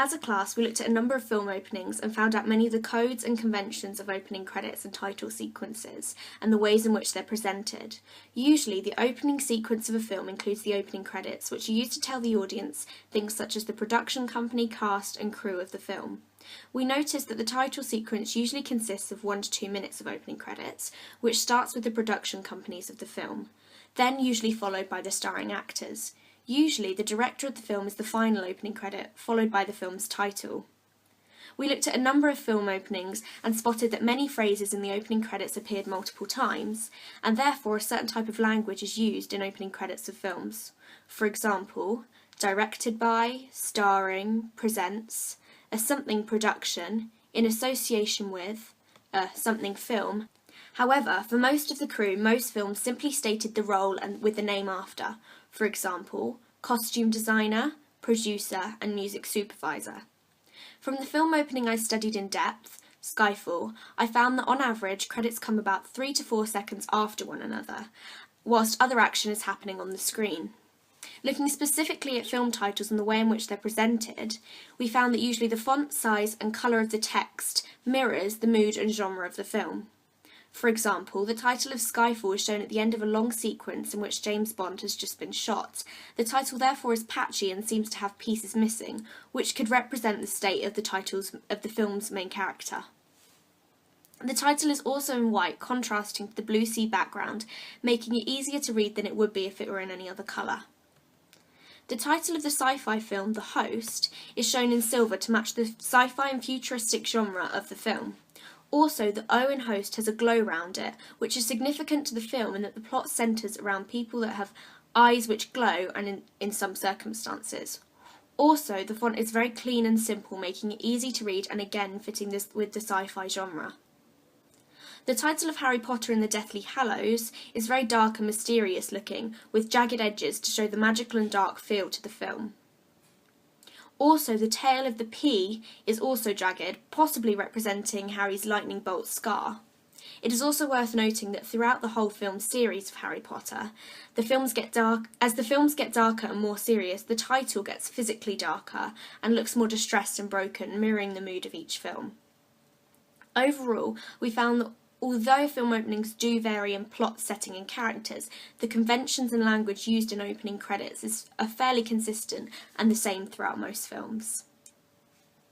As a class, we looked at a number of film openings and found out many of the codes and conventions of opening credits and title sequences, and the ways in which they're presented. Usually, the opening sequence of a film includes the opening credits, which are used to tell the audience things such as the production company, cast, and crew of the film. We noticed that the title sequence usually consists of 1 to 2 minutes of opening credits, which starts with the production companies of the film, then usually followed by the starring actors. Usually, the director of the film is the final opening credit, followed by the film's title. We looked at a number of film openings and spotted that many phrases in the opening credits appeared multiple times, and therefore a certain type of language is used in opening credits of films. For example, directed by, starring, presents, a something production, in association with, a something film. However, for most of the crew, most films simply stated the role and with the name after. For example, costume designer, producer, and music supervisor. From the film opening I studied in depth, Skyfall, I found that on average credits come about 3 to 4 seconds after one another, whilst other action is happening on the screen. Looking specifically at film titles and the way in which they're presented, we found that usually the font size and colour of the text mirrors the mood and genre of the film. For example, the title of Skyfall is shown at the end of a long sequence in which James Bond has just been shot. The title therefore is patchy and seems to have pieces missing, which could represent the state of the film's main character. The title is also in white, contrasting to the blue sea background, making it easier to read than it would be if it were in any other colour. The title of the sci-fi film, The Host, is shown in silver to match the sci-fi and futuristic genre of the film. Also, the O in Host has a glow round it, which is significant to the film in that the plot centres around people that have eyes which glow and in some circumstances. Also, the font is very clean and simple, making it easy to read and again fitting this with the sci-fi genre. The title of Harry Potter and the Deathly Hallows is very dark and mysterious looking, with jagged edges to show the magical and dark feel to the film. Also, the tail of the P is also jagged, possibly representing Harry's lightning bolt scar. It is also worth noting that throughout the whole film series of Harry Potter, as the films get darker and more serious, the title gets physically darker and looks more distressed and broken, mirroring the mood of each film. Overall, we found that although film openings do vary in plot, setting and characters, the conventions and language used in opening credits are fairly consistent and the same throughout most films.